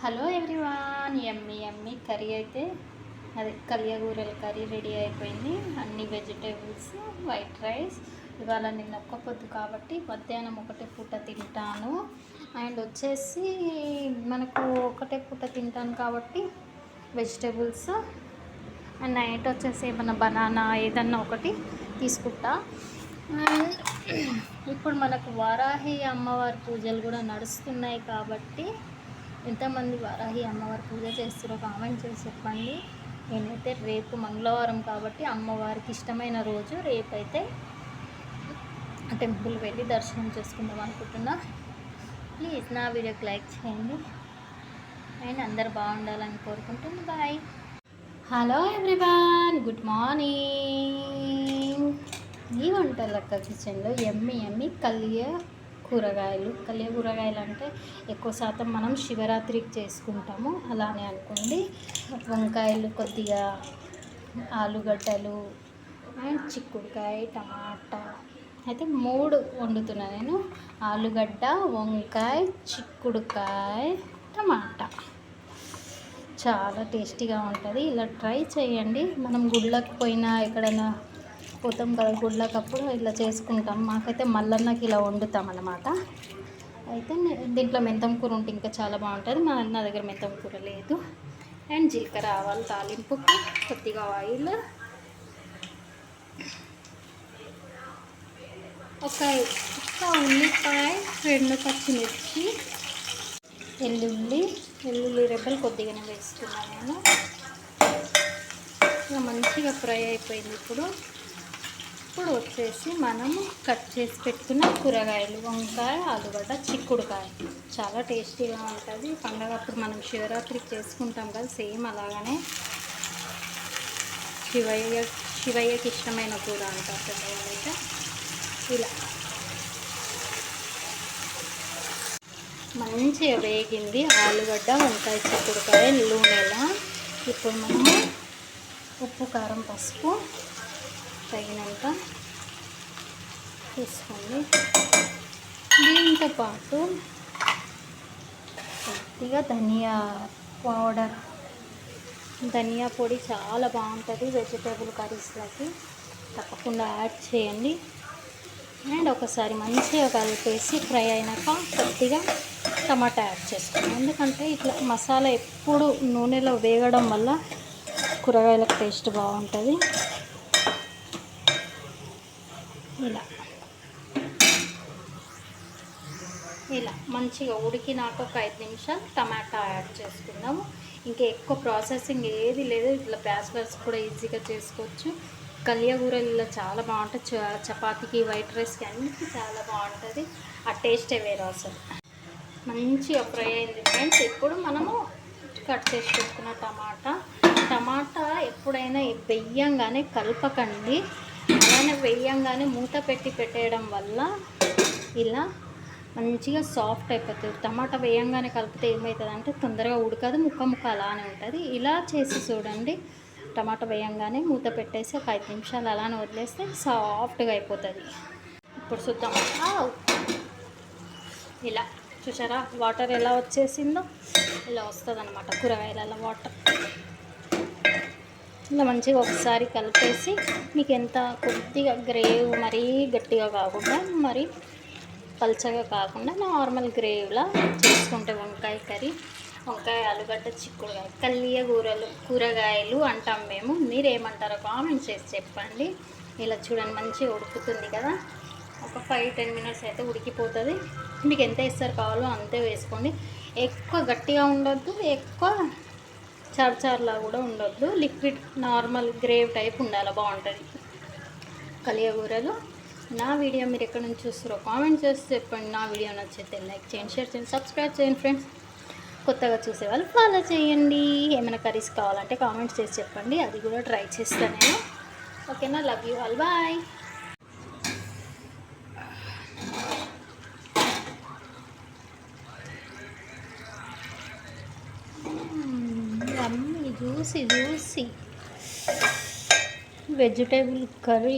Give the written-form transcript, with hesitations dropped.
Hello everyone, ఎమ్మి ఎమ్మి curry అయితే అదే కలియగూరల curry ready అయిపోయింది. అన్ని వెజిటేబుల్స్, వైట్ రైస్. ఇవాళ నిన్న ఒక్క పొద్దు కాబట్టి మధ్యాహ్నం ఒకటే పూట తింటాను. అండ్ వచ్చేసి మనకు ఒకటే పూట తింటాను కాబట్టి వెజిటేబుల్స్. అండ్ నైట్ వచ్చేసి ఏమన్నా బనానా ఏదన్నా ఒకటి తీసుకుంటా. అండ్ ఇప్పుడు మనకు వారాహి అమ్మవారి పూజలు కూడా నడుస్తున్నాయి కాబట్టి ఎంతమంది వారాహి అమ్మవారి పూజ చేస్తారో కామెంట్ చేసి చెప్పండి. నేనైతే రేపు మంగళవారం కాబట్టి అమ్మవారికి ఇష్టమైన రోజు రేపైతే టెంపుల్ వెళ్ళి దర్శనం చేసుకుందాం అనుకుంటున్నా. ప్లీజ్ నా వీడియోకి లైక్ చేయండి అండ్ అందరు బాగుండాలని కోరుకుంటున్నాను. Bye. Hello everyone, good morning. ఈ వంటలక్క కిచెన్లో ఎమ్మి కలియ కూరగాయలు అంటే ఎక్కువ శాతం మనం శివరాత్రికి చేసుకుంటాము, అలానే అనుకోండి. వంకాయలు, కొద్దిగా ఆలుగడ్డలు అండ్ చిక్కుడుకాయ, టమాటా అయితే 3 వండుతున్నా నేను. ఆలుగడ్డ, వంకాయ, చిక్కుడుకాయ, టమాటా. చాలా టేస్టీగా ఉంటుంది. ఇలా ట్రై చేయండి. మనం గుళ్ళకి పోయినా ఎక్కడైనా పోతాం కదా గుళ్ళకప్పుడు ఇలా చేసుకుంటాం. మాకైతే మల్లన్నకి ఇలా వండుతాం అన్నమాట. అయితే దీంట్లో మెంతం కూర ఉంటే ఇంకా చాలా బాగుంటుంది. నా దగ్గర మెంతం కూర లేదు. అండ్ జీలకర్ర, ఆవాలు తాలింపుకి, కొద్దిగా ఆయిల్, ఒక ఉల్లిపాయ, 2 పచ్చిమిర్చి, వెల్లుల్లి రెబ్బలు కొద్దిగానే వేసుకున్నాను నేను. ఇలా మంచిగా ఫ్రై అయిపోయింది. ఇప్పుడు వచ్చేసి మనము కట్ చేసి పెట్టుకున్న కూరగాయలు, వంకాయ, ఆలుగడ్డ, చిక్కుడుకాయ. చాలా టేస్టీగా ఉంటుంది. పండగ అప్పుడు మనం శివరాత్రికి చేసుకుంటాం కదా, సేమ్ అలాగనే శివయ్యకి ఇష్టమైన కూర అంటారు పెద్దవాళ్ళైతే. ఇలా మంచిగా వేగింది ఆలుగడ్డ, వంకాయ, చిక్కుడుకాయ నూనెలా. ఇప్పుడు మనము ఉప్పు, కారం, పసుపు తగినంత తీసుకోండి. దీంతో పాటు కొద్దిగా ధనియా పొడి చాలా బాగుంటుంది వెజిటేబుల్ కర్రీస్లకి, తప్పకుండా యాడ్ చేయండి. అండ్ ఒకసారి మంచిగా కలిపేసి ఫ్రై అయినాక కొద్దిగా టమాటా యాడ్ చేసుకోండి. ఎందుకంటే ఇట్లా మసాలా ఎప్పుడు నూనెలో వేగడం వల్ల కూరగాయలకు టేస్ట్ బాగుంటుంది. ఇలా మంచిగా ఉడికినాక ఒక 5 నిమిషాలు టమాటా యాడ్ చేసుకుందాము. ఇంకా ఎక్కువ ప్రాసెసింగ్ ఏది లేదు. ఇట్లా బ్యాచిలర్స్ కూడా ఈజీగా చేసుకోవచ్చు. కలియగూరలు ఇలా చాలా బాగుంటుంది. చపాతీకి, వైట్ రైస్కి అన్నిటికీ చాలా బాగుంటుంది. ఆ టేస్టే వేరే అసలు. మంచిగా ఫ్రై అయింది ఫ్రెండ్స్. ఇప్పుడు మనము కట్ చేసి పెట్టుకున్న టమాటా ఎప్పుడైనా వెయ్యంగానే కలపకండి. అలానే వెయ్యంగానే మూత పెట్టేయడం వల్ల ఇలా మంచిగా సాఫ్ట్ అయిపోతుంది. టమాటా వేయంగానే కలిపితే ఏమవుతుందంటే తొందరగా ఉడకదు, ముక్క అలానే ఉంటుంది. ఇలా చేసి చూడండి. టమాటా వేయంగానే మూత పెట్టేసి ఒక 5 నిమిషాలు అలానే వదిలేస్తే సాఫ్ట్గా అయిపోతుంది. ఇప్పుడు చూద్దాం. ఇలా చూసారా వాటర్ ఎలా వచ్చేసిందో? ఇలా వస్తుంది అన్నమాట కూరగాయల వాటర్. ఇలా మంచిగా ఒకసారి కలిపేసి మీకు ఎంత కొద్దిగా గ్రేవ్, మరీ గట్టిగా కాకుండా మరి పల్చగా కాకుండా నార్మల్ గ్రేవ్లా చేసుకుంటే వంకాయ కర్రీ, వంకాయ, ఆలుగడ్డ, చిక్కుడుకాయ కూరగాయలు అంటాం మేము. మీరేమంటారో కామెంట్ చేసి చెప్పండి. ఇలా చూడండి మంచిగా ఉడుకుతుంది కదా. ఒక 5-10 మినిట్స్ అయితే ఉడికిపోతుంది. మీకు ఎంత వేస్తారు కావాలో అంతే వేసుకోండి. ఎక్కువ గట్టిగా ఉండొద్దు, ఎక్కువ చార్లా కూడా ఉండొద్దు. లిక్విడ్ నార్మల్ గ్రేవ్ టైప్ ఉండాలి, బాగుంటుంది కలియగూరలు. నా వీడియో మీరు ఎక్కడి నుంచి చూస్తారో కామెంట్ చేసి చెప్పండి. నా వీడియో నచ్చితే లైక్ చేయండి, షేర్ చేయండి, సబ్స్క్రైబ్ చేయండి ఫ్రెండ్స్. కొత్తగా చూసేవాళ్ళు ఫాలో చేయండి. ఏమైనా కర్రీస్ కావాలంటే కామెంట్స్ చేసి చెప్పండి, అది కూడా ట్రై చేస్తాను నేను. ఓకేనా? Love you all, bye. Juicy vegetable curry.